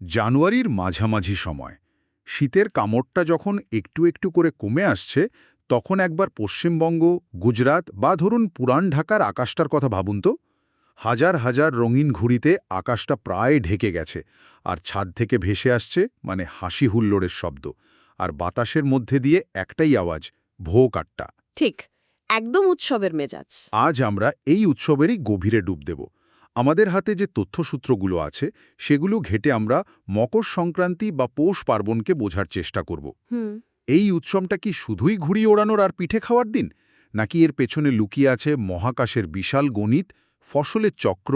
জানুয়ারির মাঝামাঝি সময় শীতের কামড়টা যখন একটু একটু করে কমে আসছে, তখন একবার পশ্চিমবঙ্গ, গুজরাট বা ধরুন পুরান ঢাকার আকাশটার কথা ভাবুন তো। হাজার হাজার রঙিন ঘুড়িতে আকাশটা প্রায় ঢেকে গেছে, আর ছাদ থেকে ভেসে আসছে হাসি হুল্লোড়ের শব্দ, আর বাতাসের মধ্যে দিয়ে একটাই আওয়াজ, ভো কাট্টা। ঠিক, একদম উৎসবের মেজাজ। আজ আমরা এই উৎসবেরই গভীরে ডুব দেব। আমাদের হাতে যে তথ্যসূত্রগুলো আছে সেগুলো ঘেটে আমরা মকর সংক্রান্তি বা পৌষ পার্বণকে বোঝার চেষ্টা করব। এই উৎসবটা কি শুধুই ঘুড়ি ওড়ানোর আর পিঠে খাওয়ার দিন, নাকি এর পেছনে লুকিয়ে আছে মহাকাশের বিশাল গণিত, ফসলের চক্র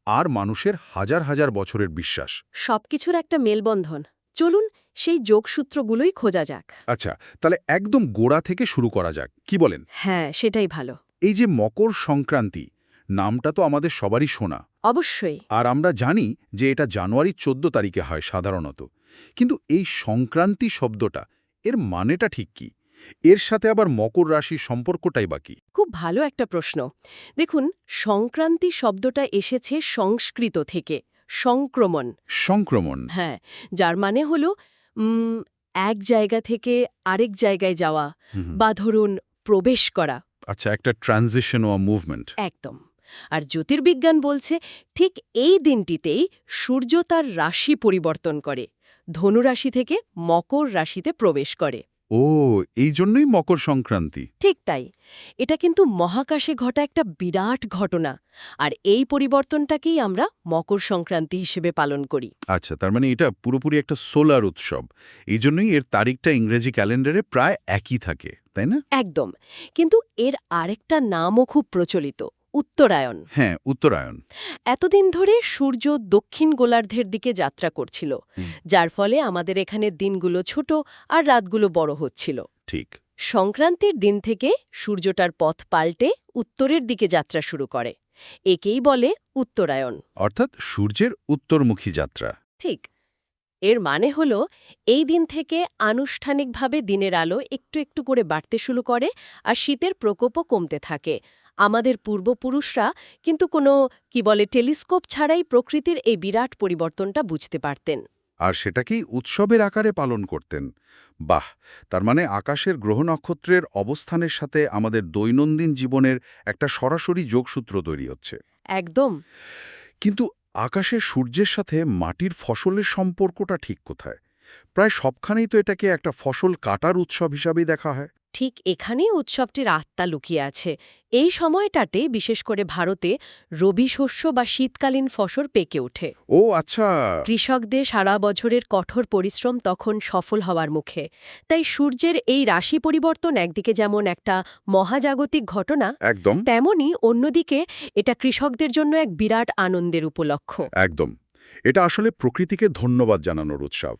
আর মানুষের হাজার হাজার বছরের বিশ্বাস? সবকিছুর একটা মেলবন্ধন। চলুন সেই যোগসূত্রগুলোই খোঁজা যাক। আচ্ছা, তাহলে একদম গোড়া থেকে শুরু করা যাক, কি বলেন? হ্যাঁ, সেটাই ভালো। এই যে মকর সংক্রান্তি নামটা তো আমাদের সবারই শোনা, অবশ্যই। আর আমরা জানি যে এটা জানুয়ারির 14 তারিখে হয় সাধারণত। কিন্তু এই সংক্রান্তি শব্দটা, এর মানেটা ঠিক কি? এর সাথে আবার মকর রাশির সম্পর্কটাই বা কি? খুব ভালো একটা প্রশ্ন। দেখুন, সংক্রান্তি শব্দটা এসেছে সংস্কৃত থেকে, সংক্রমণ। সংক্রমণ। হ্যাঁ, যার মানে হলো এক জায়গা থেকে আরেক জায়গায় যাওয়া, বা ধরুন প্রবেশ করা। আচ্ছা, একটা ট্রানজিশন ও মুভমেন্ট। একদম। আর জ্যোতির্বিজ্ঞান বলছে ঠিক এই দিনটিতেই সূর্য তার রাশি পরিবর্তন করে, ধনু রাশি থেকে মকর রাশিতে প্রবেশ করে। ও, এই জন্যই মকর সংক্রান্তি। ঠিক তাই। এটা কিন্তু মহাকাশে ঘটা একটা বিরাট ঘটনা, আর এই পরিবর্তনটাকেই আমরা মকর সংক্রান্তি হিসেবে পালন করি। আচ্ছা, তার মানে এটা পুরোপুরি একটা সোলার উৎসব। এই জন্যই এর তারিখটা ইংরেজি ক্যালেন্ডারে প্রায় একই থাকে, তাই না? একদম। কিন্তু এর আরেকটা নামও খুব প্রচলিত, উত্তরায়ণ। হ্যাঁ, উত্তরায়ণ। এতদিন ধরে সূর্য দক্ষিণ গোলার্ধের দিকে যাত্রা করছিল, যার ফলে আমাদের এখানে দিনগুলো ছোট আর রাতগুলো বড় হচ্ছিল। ঠিক। সংক্রান্তির দিন থেকে সূর্যটার পথ পাল্টে উত্তরের দিকে যাত্রা শুরু করে। একেই বলে উত্তরায়ণ। অর্থাৎ সূর্যের উত্তরমুখী যাত্রা। ঠিক। এর মানে হল এই দিন থেকে আনুষ্ঠানিকভাবে দিনের আলো একটু একটু করে বাড়তে শুরু করে, আর শীতের প্রকোপও কমতে থাকে। আমাদের পূর্বপুরুষরা কিন্তু কোনো টেলিস্কোপ ছাড়াই প্রকৃতির এই বিরাট পরিবর্তনটা বুঝতে পারতেন। আর সেটাকেই উৎসবের আকারে পালন করতেন। বাহ! তার মানে আকাশের গ্রহ নক্ষত্রের অবস্থানের সাথে আমাদের দৈনন্দিন জীবনের একটা সরাসরি যোগসূত্র তৈরি হচ্ছে। একদম। কিন্তু আকাশের সূর্যের সাথে মাটির ফসলের সম্পর্কটা ঠিক কোথায়? প্রায় সবখানেই তো এটাকে একটা ফসল কাটার উৎসব হিসাবেই দেখা হয়। ঠিক এখানেই উৎসবটির আত্মা লুকিয়ে আছে। এই সময়টাতে বিশেষ করে ভারতে রবি শস্য বা শীতকালীন ফসল পেকে ওঠে। ও আচ্ছা। কৃষকদের সারা বছরের কঠোর পরিশ্রম তখন সফল হওয়ার মুখে। তাই সূর্যের এই রাশি পরিবর্তন একদিকে যেমন একটা মহাজাগতিক ঘটনা, একদম। তেমনি অন্যদিকে এটা কৃষকদের জন্য এক বিরাট আনন্দের উপলক্ষ। একদম। এটা আসলে প্রকৃতিকে ধন্যবাদ জানানোর উৎসব।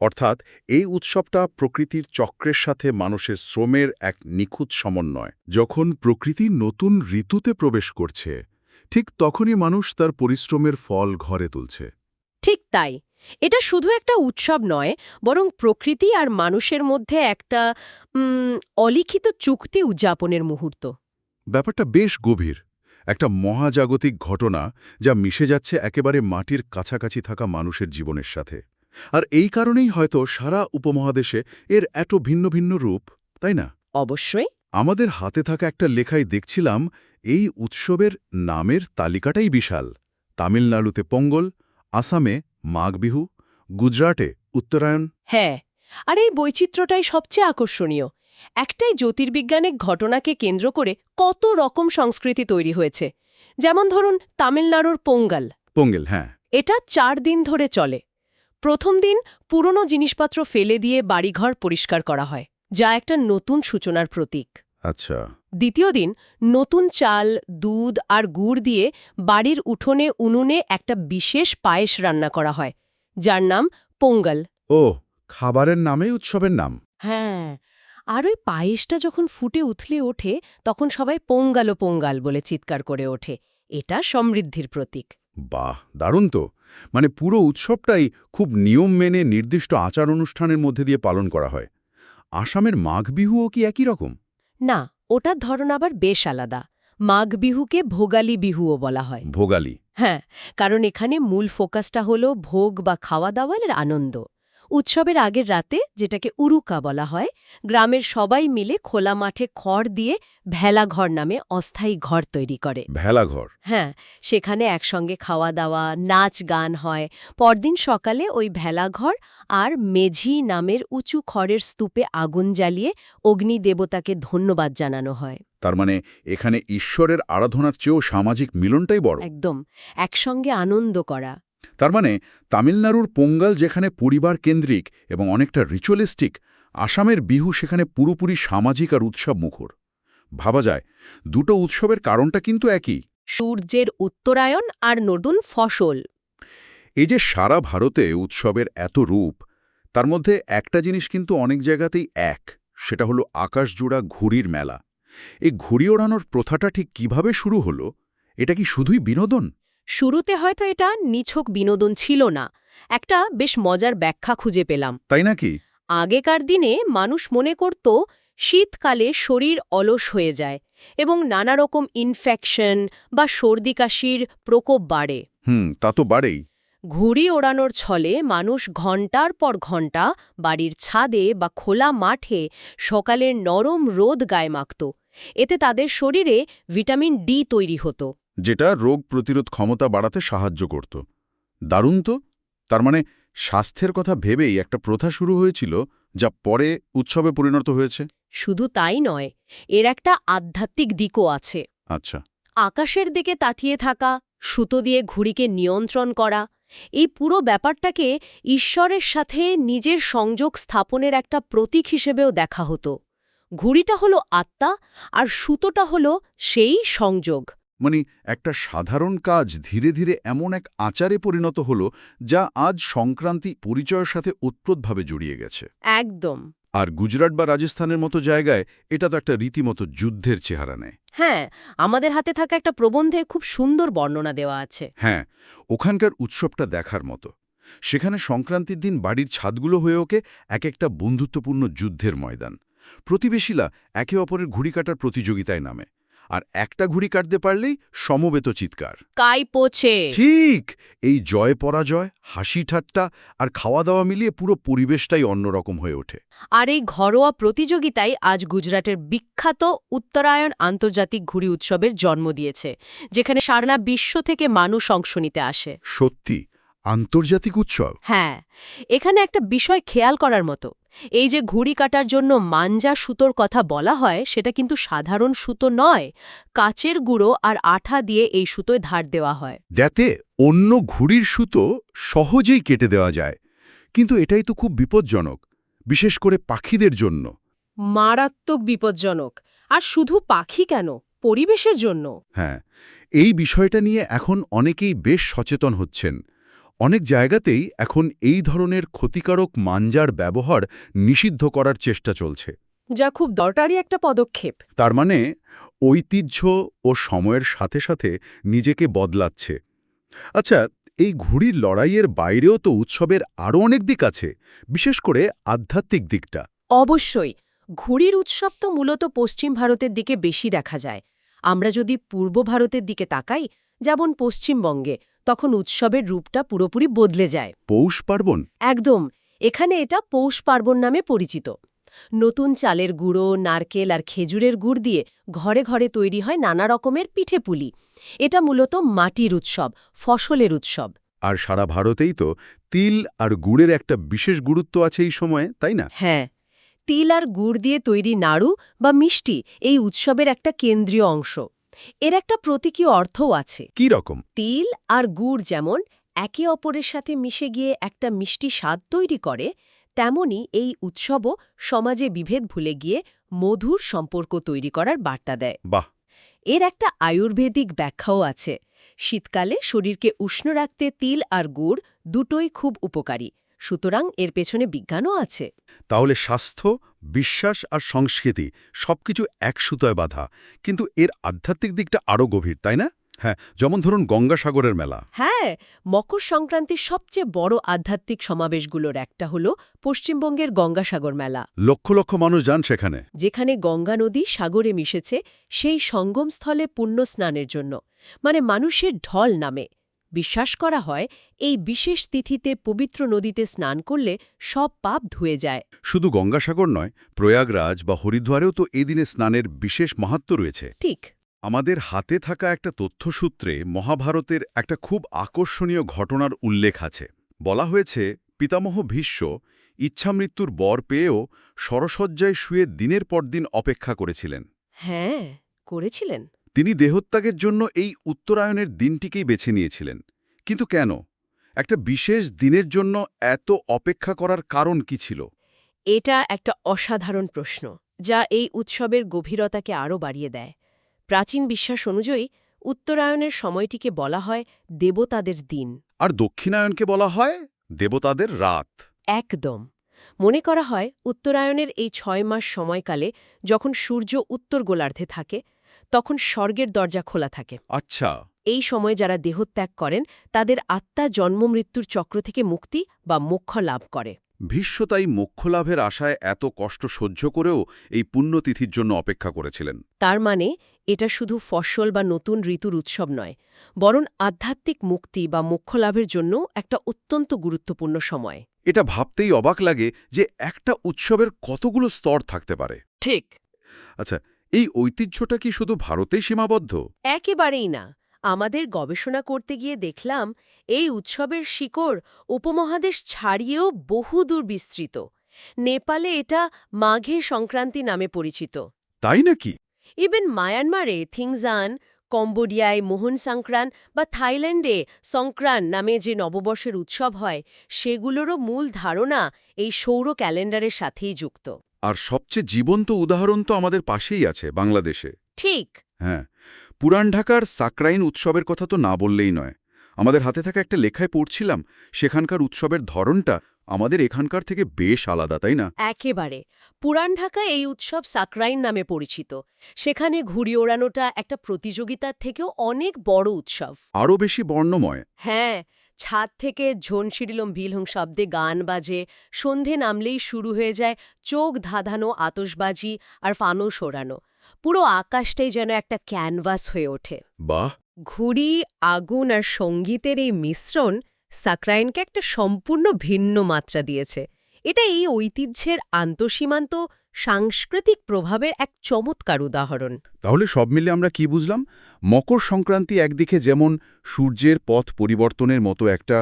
অর্থাৎ এই উৎসবটা প্রকৃতির চক্রের সাথে মানুষের শ্রমের এক নিখুঁত সমন্বয়। যখন প্রকৃতি নতুন ঋতুতে প্রবেশ করছে, ঠিক তখনই মানুষ তার পরিশ্রমের ফল ঘরে তুলছে। ঠিক তাই। এটা শুধু একটা উৎসব নয়, বরং প্রকৃতি আর মানুষের মধ্যে একটা অলিখিত চুক্তি উদযাপনের মুহূর্ত। ব্যাপারটা বেশ গভীর। একটা মহাজাগতিক ঘটনা যা মিশে যাচ্ছে একেবারে মাটির কাছাকাছি থাকা মানুষের জীবনের সাথে। আর এই কারণেই হয়তো সারা উপমহাদেশে এর এত ভিন্ন ভিন্ন রূপ, তাই না? অবশ্যই। আমাদের হাতে থাকা একটা লেখায় দেখছিলাম এই উৎসবের নামের তালিকাটাই বিশাল। তামিলনাড়ুতে পোঙ্গল, আসামে মাঘ বিহু, গুজরাটে উত্তরায়ণ। হ্যাঁ, আর এই বৈচিত্র্যটাই সবচেয়ে আকর্ষণীয়। একটাই জ্যোতির্বিজ্ঞানিক ঘটনাকে কেন্দ্র করে কত রকম সংস্কৃতি তৈরি হয়েছে। যেমন ধরুন তামিলনাড়ুর পোঙ্গল। পোঙ্গল, হ্যাঁ। এটা 4 দিন ধরে চলে। প্রথম দিন পুরনো জিনিসপত্র ফেলে দিয়ে বাড়িঘর পরিষ্কার করা হয়, যা একটা নতুন সূচনার প্রতীক। আচ্ছা। দ্বিতীয় দিন নতুন চাল, দুধ আর গুড় দিয়ে বাড়ির উনুনে একটা বিশেষ পায়েস রান্না করা হয়, যার নাম পোঙ্গল। ও, খাবারের নামেই উৎসবের নাম। হ্যাঁ, আর ওই পায়েসটা যখন ফুটে উথলে ওঠে, তখন সবাই পোঙ্গালো পোঙ্গাল বলে চিৎকার করে ওঠে। এটা সমৃদ্ধির প্রতীক। বাহ, দারুণ তো। মানে পুরো উৎসবটাই খুব নিয়ম মেনে নির্দিষ্ট আচার অনুষ্ঠানের মধ্যে দিয়ে পালন করা হয়। আসামের মাঘ বিহুও কি একই রকম? না, ওটার ধরন আবার বেশ আলাদা। মাঘ বিহুকে ভোগালী বিহুও বলা হয়। ভোগালী। হ্যাঁ, কারণ এখানে মূল ফোকাসটা হলো ভোগ বা খাওয়া দাওয়ার আনন্দ। উৎসবের আগের রাতে, যেটাকে উরুকা বলা হয়, গ্রামের সবাই মিলে খোলা মাঠে খড় দিয়ে ভেলাঘর নামে অস্থায়ী ঘর তৈরি করে। ভেলাঘর। হ্যাঁ, সেখানে একসঙ্গে খাওয়া দাওয়া, নাচ গান হয়। পরদিন সকালে ওই ভেলাঘর আর মেঝি নামের উঁচু খড়ের স্তূপে আগুন জ্বালিয়ে অগ্নি দেবতাকে ধন্যবাদ জানানো হয়। তার মানে এখানে ঈশ্বরের আরাধনার চেয়েও সামাজিক মিলনটাই বড়। একদম, একসঙ্গে আনন্দ করা। তার মানে তামিলনাড়ুর পোঙ্গাল যেখানে পরিবার কেন্দ্রিক এবং অনেকটা রিচুয়ালিস্টিক, আসামের বিহু সেখানে পুরোপুরি সামাজিক আর উৎসব মুখর। ভাবা যায় দুটো উৎসবের কারণটা কিন্তু একই। সূর্যের উত্তরায়ণ আর নতুন ফসল। এই যে সারা ভারতে উৎসবের এত রূপ, তার মধ্যে একটা জিনিস কিন্তু অনেক জায়গাতেই এক, সেটা হলো আকাশজোড়া ঘুড়ির মেলা। এই ঘুড়ি ওড়ানোর প্রথাটা ঠিক কিভাবে শুরু হলো? এটা কি শুধুই বিনোদন? শুরুতে হয়তো এটা নিছক বিনোদন ছিল না, একটা বেশ মজার ব্যাখ্যা খুঁজে পেলাম। তাই নাকি? আগেকার দিনে মানুষ মনে করত শীতকালে শরীর অলস হয়ে যায় এবং নানা রকম ইনফেকশন বা সর্দি কাশির প্রকোপ বাড়ে। তা তো বাড়েই। ঘুড়ি ওড়ানোর ছলে মানুষ ঘণ্টার পর ঘণ্টা বাড়ির ছাদে বা খোলা মাঠে সকালের নরম রোদ গায়ে মাখত। এতে তাদের শরীরে ভিটামিন ডি তৈরি হতো। যেটা রোগ প্রতিরোধ ক্ষমতা বাড়াতে সাহায্য করত। দারুণ তো! তার মানে স্বাস্থ্যের কথা ভেবেই একটা প্রথা শুরু হয়েছিল, যা পরে উৎসবে পরিণত হয়েছে। শুধু তাই নয়, এর একটা আধ্যাত্মিক দিকও আছে। আচ্ছা। আকাশের দিকে তাকিয়ে থাকা, সুতো দিয়ে ঘুড়িকে নিয়ন্ত্রণ করা, এই পুরো ব্যাপারটাকে ঈশ্বরের সাথে নিজের সংযোগ স্থাপনের একটা প্রতীক হিসেবেও দেখা হতো। ঘুড়িটা হলো আত্মা আর সুতোটা হলো সেই সংযোগ। মানে একটা সাধারণ কাজ ধীরে ধীরে এমন এক আচারে পরিণত হলো, যা আজ সংক্রান্তি পরিচয়ের সাথে ওতপ্রোতভাবে জড়িয়ে গেছে। একদম। আর গুজরাট বা রাজস্থানের মতো জায়গায় এটা তো একটা রীতিমতো যুদ্ধের চেহারা নেয়। হ্যাঁ, আমাদের হাতে থাকা একটা প্রবন্ধে খুব সুন্দর বর্ণনা দেওয়া আছে। হ্যাঁ, ওখানকার উৎসবটা দেখার মতো। সেখানে সংক্রান্তির দিন বাড়ির ছাদগুলো হয়ে ওঠে এক একটা বন্ধুত্বপূর্ণ যুদ্ধের ময়দান। প্রতিবেশীরা একে অপরের ঘুড়ি কাটার প্রতিযোগিতায় নামে, আর একটা ঘুড়ি কাটতে পারলেই সমবেত চিৎকার। কাই পোছে। ঠিক! এই জয় পরাজয়, হাসি ঠাট্টা আর খাওয়া দাওয়া মিলিয়ে পুরো পরিবেশটাই অন্যরকম হয়ে ওঠে। আর এই ঘরোয়া প্রতিযোগিতাই আজ গুজরাটের বিখ্যাত উত্তরায়ণ আন্তর্জাতিক ঘুড়ি উৎসবের জন্ম দিয়েছে, যেখানে সারা বিশ্ব থেকে মানুষ অংশ নিতে আসে। সত্যি আন্তর্জাতিক উৎসব। হ্যাঁ, এখানে একটা বিষয় খেয়াল করার মতো। এই যে ঘুড়ি কাটার জন্য মাঞ্জা সুতোর কথা বলা হয়, সেটা কিন্তু সাধারণ সুতো নয়। কাচের গুঁড়ো আর আঠা দিয়ে এই সুতোয় ধার দেওয়া হয়। যাতে অন্য ঘুড়ির সুতো সহজেই কেটে দেওয়া যায়। কিন্তু এটাই তো খুব বিপজ্জনক, বিশেষ করে পাখিদের জন্য। মারাত্মক বিপজ্জনক। আর শুধু পাখি কেন, পরিবেশের জন্য। হ্যাঁ, এই বিষয়টা নিয়ে এখন অনেকেই বেশ সচেতন হচ্ছেন। অনেক জায়গাতেই এখন এই ধরনের ক্ষতিকারক মাঞ্জার ব্যবহার নিষিদ্ধ করার চেষ্টা চলছে। যা খুব দরকারি একটা পদক্ষেপ। তার মানে ঐতিহ্য ও সময়ের সাথে সাথে নিজেকে বদলাচ্ছে। আচ্ছা, এই ঘুড়ির লড়াইয়ের বাইরেও তো উৎসবের আরও অনেক দিক আছে, বিশেষ করে আধ্যাত্মিক দিকটা। অবশ্যই, ঘুড়ির উৎসব তো মূলত পশ্চিম ভারতের দিকে বেশি দেখা যায়। আমরা যদি পূর্ব ভারতের দিকে তাকাই, যেমন পশ্চিমবঙ্গে, তখন উৎসবের রূপটা পুরোপুরি বদলে যায়। পৌষ পার্বণ। একদম, এখানে এটা পৌষ পার্বণ নামে পরিচিত। নতুন চালের গুঁড়ো, নারকেল আর খেজুরের গুড় দিয়ে ঘরে ঘরে তৈরি হয় নানা রকমের পিঠেপুলি। এটা মূলত মাটির উৎসব, ফসলের উৎসব। আর সারা ভারতেই তো তিল আর গুড়ের একটা বিশেষ গুরুত্ব আছে এই সময়ে, তাই না? হ্যাঁ, তিল আর গুড় দিয়ে তৈরি নাড়ু বা মিষ্টি এই উৎসবের একটা কেন্দ্রীয় অংশ। এর একটা প্রতীকী অর্থও আছে। কি রকম? তিল আর গুড় যেমন একে অপরের সাথে মিশে গিয়ে একটা মিষ্টি স্বাদ তৈরি করে, তেমনি এই উৎসবও সমাজে বিভেদ ভুলে গিয়ে মধুর সম্পর্ক তৈরি করার বার্তা দেয়। বাহ! এর একটা আয়ুর্বেদিক ব্যাখ্যাও আছে। শীতকালে শরীরকে উষ্ণ রাখতে তিল আর গুড় দুটোই খুব উপকারী, সুতরাং এর পেছনে বিজ্ঞানও আছে। তাহলে স্বাস্থ্য, বিশ্বাস আর সংস্কৃতি সবকিছু এক সুতোয় বাঁধা, কিন্তু এর আধ্যাত্মিক দিকটা আরও গভীর, তাই না? হ্যাঁ, যেমন ধরুন গঙ্গাসাগরের মেলা। হ্যাঁ, মকর সংক্রান্তির সবচেয়ে বড় আধ্যাত্মিক সমাবেশগুলোর একটা হল পশ্চিমবঙ্গের গঙ্গাসাগর মেলা। লক্ষ লক্ষ মানুষ যান সেখানে। যেখানে গঙ্গা নদী সাগরে মিশেছে, সেই সঙ্গমস্থলে পুণ্য স্নানের জন্য, মানে মানুষের ঢল নামে। বিশ্বাস করা হয় এই বিশেষ তিথিতে পবিত্র নদীতে স্নান করলে সব পাপ ধুয়ে যায়। শুধু গঙ্গাসাগর নয়, প্রয়াগরাজ বা হরিদ্বারেও তো এই দিনে স্নানের বিশেষ মাহাত্ম্য রয়েছে। ঠিক। আমাদের হাতে থাকা একটা তথ্যসূত্রে মহাভারতের একটা খুব আকর্ষণীয় ঘটনার উল্লেখ আছে। বলা হয়েছে, পিতামহ ভীষ্ম ইচ্ছামৃত্যুর বর পেয়েও সরসজ্জায় শুয়ে দিনের পর দিন অপেক্ষা করেছিলেন। হ্যাঁ, করেছিলেন। তিনি দেহত্যাগের জন্য এই উত্তরায়ণের দিনটিকেই বেছে নিয়েছিলেন। কিন্তু কেন? একটা বিশেষ দিনের জন্য এত অপেক্ষা করার কারণ কি ছিল? এটা একটা অসাধারণ প্রশ্ন, যা এই উৎসবের গভীরতাকে আরও বাড়িয়ে দেয়। প্রাচীন বিশ্বাস অনুযায়ী উত্তরায়ণের সময়টিকে বলা হয় দেবতাদের দিন। আর দক্ষিণায়নকে বলা হয় দেবতাদের রাত। একদম। মনে করা হয় উত্তরায়ণের এই ৬ মাস সময়কালে যখন সূর্য উত্তর গোলার্ধে থাকে, তখন স্বর্গের দরজা খোলা থাকে। আচ্ছা, এই সময় যারা দেহত্যাগ করেন তাদের আত্মা জন্মমৃত্যুর চক্র থেকে মুক্তি বা মোক্ষ লাভ করে। ভীষ্ম তাই মোক্ষলাভের আশায় এত কষ্ট সহ্য করেও এই পুণ্যতিথির জন্য অপেক্ষা করেছিলেন। তার মানে এটা শুধু ফসল বা নতুন ঋতুর উৎসব নয়, বরং আধ্যাত্মিক মুক্তি বা মোক্ষ লাভের জন্য একটা অত্যন্ত গুরুত্বপূর্ণ সময়। এটা ভাবতেই অবাক লাগে যে একটা উৎসবের কতগুলো স্তর থাকতে পারে। ঠিক। আচ্ছা, এই ঐতিহ্যটা কি শুধু ভারতেই সীমাবদ্ধ? একেবারেই না। আমাদের গবেষণা করতে গিয়ে দেখলাম এই উৎসবের শিকড় উপমহাদেশ ছাড়িয়েও বহুদূর বিস্তৃত। নেপালে এটা মাঘে সংক্রান্তি নামে পরিচিত। তাই নাকি? ইভেন মায়ানমারে থিংজান, কম্বোডিয়ায় মোহন সংক্রান বা থাইল্যান্ডে সংক্রান নামে যে নববর্ষের উৎসব হয়, সেগুলোরও মূল ধারণা এই সৌর ক্যালেন্ডারের সাথেই যুক্ত। আর সবচেয়ে জীবন্ত উদাহরণ তো আমাদের পাশেই আছে, বাংলাদেশে। ঠিক। হ্যাঁ, পুরান ঢাকার সাকরাইন উৎসবের কথা তো না বললেই নয়। আমাদের হাতে থাকা একটা লেখায় পড়ছিলাম, সেখানকার উৎসবের ধরনটা আমাদের এখানকার থেকে বেশ আলাদা, তাই না? একেবারে। পুরান ঢাকা এই উৎসব সাকরাইন নামে পরিচিত। সেখানে ঘুড়ি ওড়ানোটা একটা প্রতিযোগিতার থেকেও অনেক বড় উৎসব। আরও বেশি বর্ণময়। হ্যাঁ, ছাদ থেকে ঝনশিরিলম বিলহং শব্দে গান বাজে, সন্ধে নামলেই শুরু হয়ে যায় চোখ ধাঁধানো আতশবাজি আর ফানুস ওড়ানো। পুরো আকাশটাই যেন একটা ক্যানভাস হয়ে ওঠে। বাহ! ঘুড়ি, আগুন আর সঙ্গীতের এই মিশ্রণ সাকরাইনকে একটা সম্পূর্ণ ভিন্ন মাত্রা দিয়েছে। এটা এই ঐতিহ্যের আন্তঃসীমান্ত সাংস্কৃতিক প্রভাবের এক চমৎকার উদাহরণ। তাহলে সব মিলে আমরা কি বুঝলাম? মকর সংক্রান্তি একদিকে যেমন সূর্যের পথ পরিবর্তনের মতো একটা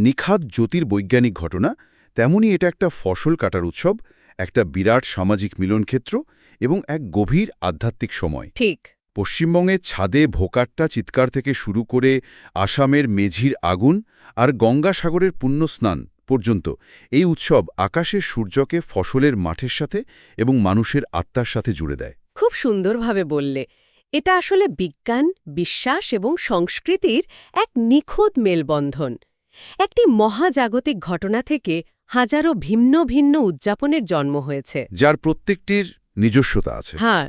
নিখাত জ্যোতির্বৈজ্ঞানিক ঘটনা, তেমনি এটা একটা ফসল কাটার উৎসব, একটা বিরাট সামাজিক মিলনক্ষেত্র এবং এক গভীর আধ্যাত্মিক সময়। ঠিক। পশ্চিমবঙ্গের ছাদে ভোকাট্টা চিৎকার থেকে শুরু করে আসামের মেঝির আগুন আর গঙ্গাসাগরের পুণ্যস্নান পর্যন্ত এই উৎসব আকাশের সূর্যকে ফসলের মাঠের সাথে এবং মানুষের আত্মার সাথে জুড়ে দেয়। খুব সুন্দরভাবে বললে। এটা আসলে বিজ্ঞান, বিশ্বাস এবং সংস্কৃতির এক নিখুঁত মেলবন্ধন। একটি মহাজাগতিক ঘটনা থেকে হাজারো ভিন্ন ভিন্ন উদযাপনের জন্ম হয়েছে, যার প্রত্যেকটির নিজস্বতা আছে। হ্যাঁ,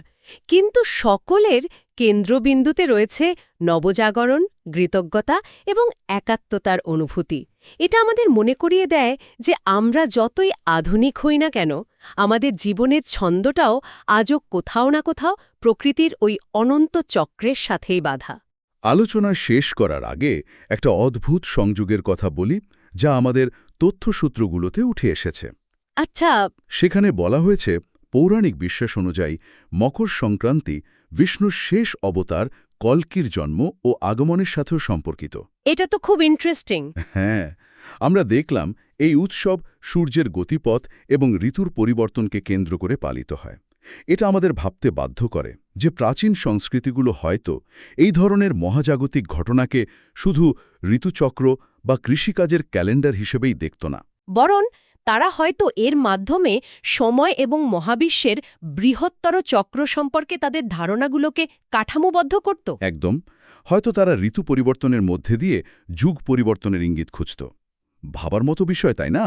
কিন্তু সকলের কেন্দ্রবিন্দুতে রয়েছে নবজাগরণ, কৃতজ্ঞতা এবং একাত্মতার অনুভূতি। এটা আমাদের মনে করিয়ে দেয় যে আমরা যতই আধুনিক হই না কেন, আমাদের জীবনের ছন্দটাও আজও কোথাও না কোথাও প্রকৃতির ওই অনন্ত চক্রের সাথেই বাঁধা। আলোচনা শেষ করার আগে একটা অদ্ভুত সংযোগের কথা বলি, যা আমাদের তথ্যসূত্রগুলোতে উঠে এসেছে। আচ্ছা। সেখানে বলা হয়েছে, পৌরাণিক বিশ্বাস অনুযায়ী মকর সংক্রান্তি বিষ্ণুর শেষ অবতার কল্কির জন্ম ও আগমনের সাথেও সম্পর্কিত। এটা তো খুব ইন্টারেস্টিং। হ্যাঁ, আমরা দেখলাম এই উৎসব সূর্যের গতিপথ এবং ঋতুর পরিবর্তনকে কেন্দ্র করে পালিত হয়। এটা আমাদের ভাবতে বাধ্য করে যে প্রাচীন সংস্কৃতিগুলো হয়তো এই ধরনের মহাজাগতিক ঘটনাকে শুধু ঋতুচক্র বা কৃষিকাজের ক্যালেন্ডার হিসেবেই দেখত না, বরং তারা হয়তো এর মাধ্যমে সময় এবং মহাবিশ্বের বৃহত্তর চক্র সম্পর্কে তাদের ধারণাগুলোকে কাঠামোবদ্ধ করত। একদম। হয়তো তারা ঋতু পরিবর্তনের মধ্যে দিয়ে যুগ পরিবর্তনের ইঙ্গিত খুঁজত। ভাবার মতো বিষয়, তাই না?